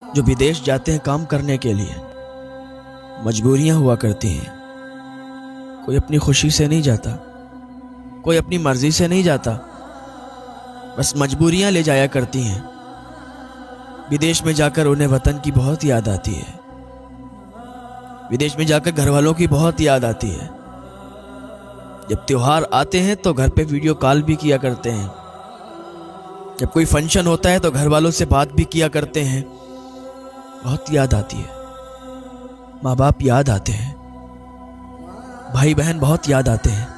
جو विदेश जाते हैं काम करने के लिए, मजबूरियां हुआ करती हैं। कोई अपनी खुशी से नहीं जाता, कोई अपनी मर्जी से नहीं जाता, बस मजबूरियां ले जाया करती हैं। विदेश में जाकर उन्हें वतन की बहुत याद आती है, विदेश में जाकर घर वालों की बहुत याद आती है। जब त्योहार आते हैं तो घर पे वीडियो कॉल भी किया करते हैं, जब कोई फंक्शन होता है तो घर वालों से बात भी किया करते हैं। बहुत याद आती है, माँ बाप याद आते हैं, भाई बहन बहुत याद आते हैं।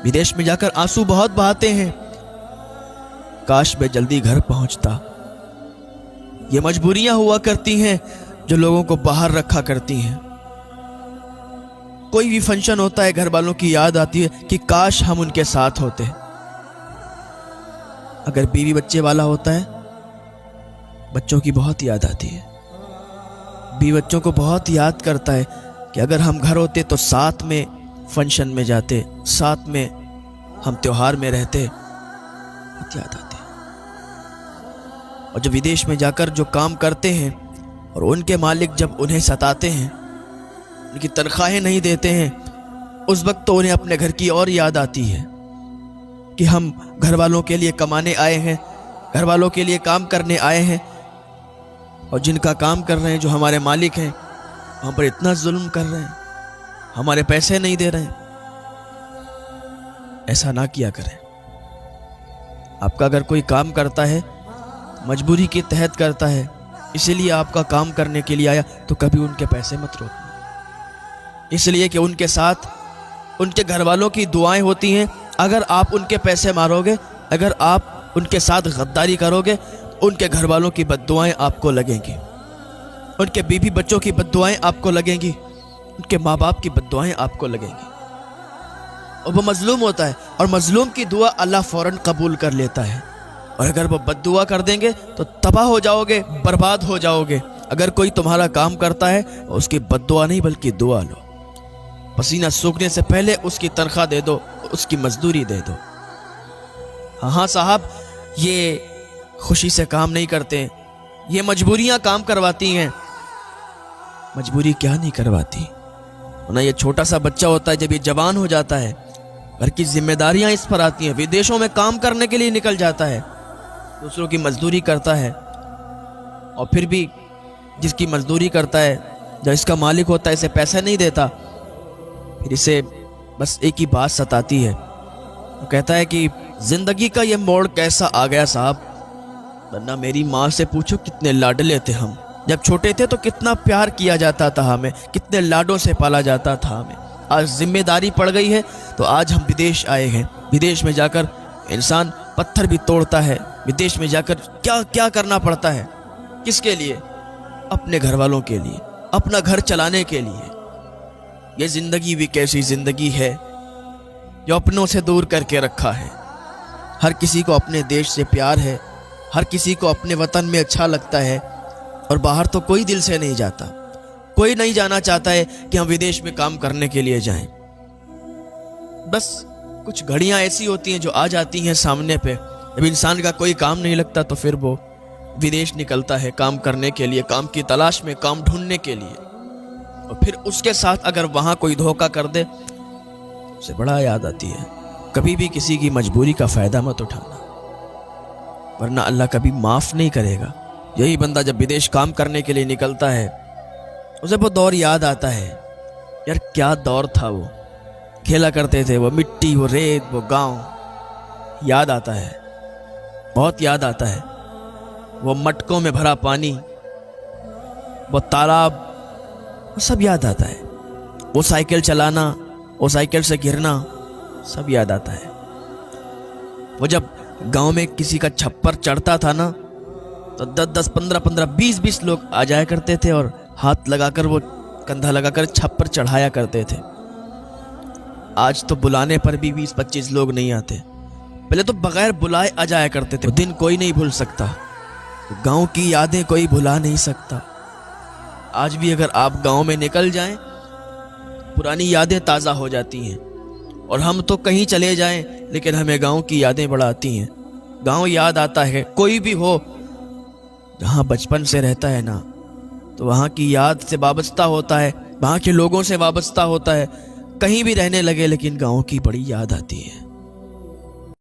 विदेश में जाकर आंसू बहुत बहाते हैं, काश मैं जल्दी घर पहुंचता। ये मजबूरियां हुआ करती हैं जो लोगों को बाहर रखा करती हैं। कोई भी फंक्शन होता है, घर वालों की याद आती है कि काश हम उनके साथ होते। अगर बीवी बच्चे वाला होता है, बच्चों की बहुत याद आती है। बीवी बच्चों को बहुत याद करता है कि अगर हम घर होते तो साथ में फंक्शन में जाते, साथ में हम त्योहार में रहते। बहुत याद आती है। और जब विदेश में जाकर जो काम करते हैं और उनके मालिक जब उन्हें सताते हैं, उनकी तनख्वाहें नहीं देते हैं, उस वक्त तो उन्हें अपने घर की और याद आती है कि हम घर वालों के लिए कमाने आए हैं, घर वालों के लिए काम करने आए हैं, और जिनका काम कर रहे हैं, जो हमारे मालिक हैं, हम पर इतना जुल्म कर रहे हैं, हमारे पैसे नहीं दे रहे हैं। ऐसा ना किया करें। आपका अगर कोई काम करता है, मजबूरी के तहत करता है, इसलिए आपका काम करने के लिए आया, तो कभी उनके पैसे मत रोकना, इसलिए कि उनके साथ उनके घर वालों की दुआएं होती हैं। अगर आप उनके पैसे मारोगे, अगर आप उनके साथ गद्दारी करोगे, उनके घर वालों की बद्दुआएं आपको लगेंगी, उनके बीवी बच्चों की बद्दुआएं आपको लगेंगी, उनके माँ बाप की बद्दुआएं आपको लगेंगी। और वो मजलूम होता है, और मजलूम की दुआ अल्लाह फौरन कबूल कर लेता है। और अगर वो बद्दुआ कर देंगे तो तबाह हो जाओगे, बर्बाद हो जाओगे। अगर कोई तुम्हारा काम करता है, उसकी बद्दुआ नहीं बल्कि दुआ लो। पसीना सूखने से पहले उसकी तनख्वाह दे दो, उसकी मजदूरी दे दो। हाँ साहब, ये खुशी से काम नहीं करते, ये मजबूरियां काम करवाती हैं। मजबूरी क्या नहीं करवाती ना। ये छोटा सा बच्चा होता है, जब ये जवान हो जाता है, घर की जिम्मेदारियां इस पर आती हैं, विदेशों में काम करने के लिए निकल जाता है, दूसरों की मजदूरी करता है। और फिर भी जिसकी मजदूरी करता है, जब इसका मालिक होता है, इसे पैसा नहीं देता, फिर इसे बस एक ही बात सताती है। वो कहता है कि जिंदगी का ये मोड़ कैसा आ गया साहब, वरना मेरी माँ से पूछो कितने लाडले थे हम। जब छोटे थे तो कितना प्यार किया जाता था हमें, कितने लाडों से पाला जाता था हमें। आज जिम्मेदारी पड़ गई है तो आज हम विदेश आए हैं। विदेश में जाकर इंसान पत्थर भी तोड़ता है। विदेश में जाकर क्या क्या करना पड़ता है, किसके लिए? अपने घर वालों के लिए, अपना घर चलाने के लिए। ये जिंदगी भी कैसी जिंदगी है जो अपनों से दूर करके रखा है। हर किसी को अपने देश से प्यार है, हर किसी को अपने वतन में अच्छा लगता है, और बाहर तो कोई दिल से नहीं जाता। कोई नहीं जाना चाहता है कि हम विदेश में काम करने के लिए जाएं। बस कुछ घड़ियां ऐसी होती हैं जो आ जाती हैं सामने पे। जब इंसान का कोई काम नहीं लगता तो फिर वो विदेश निकलता है काम करने के लिए, काम की तलाश में, काम ढूंढने के लिए। और फिर उसके साथ अगर वहां कोई धोखा कर दे, उसे बड़ा याद आती है। कभी भी किसी की मजबूरी का फायदा मत उठाना, वरना अल्लाह कभी माफ नहीं करेगा। यही बंदा जब विदेश काम करने के लिए निकलता है, उसे वो दौर याद आता है। यार क्या दौर था वो, खेला करते थे, वो मिट्टी, वो रेत, वो गांव याद आता है, बहुत याद आता है। वो मटकों में भरा पानी, वो तालाब, वो सब याद आता है। वो साइकिल चलाना, वो साइकिल से गिरना, सब याद आता है। वो जब गांव में किसी का छप्पर चढ़ता था ना, तो 10-10, 15-15, 20-20 लोग आ जाया करते थे और हाथ लगाकर, वो कंधा लगाकर छप्पर चढ़ाया करते थे। आज तो बुलाने पर भी 20-25 लोग नहीं आते। पहले तो बगैर बुलाए आ जाया करते थे। दिन कोई नहीं भूल सकता, गांव की यादें कोई भुला नहीं सकता। आज भी अगर आप गांव में निकल जाएं, पुरानी यादें ताज़ा हो जाती हैं। और हम तो कहीं चले जाएं, लेकिन हमें गांव की यादें बड़ा आती हैं। गांव याद आता है। कोई भी हो, جہاں بچپن سے رہتا ہے نا تو وہاں کی یاد سے وابستہ ہوتا ہے، وہاں کے لوگوں سے وابستہ ہوتا ہے، کہیں بھی رہنے لگے لیکن گاؤں کی بڑی یاد آتی ہے۔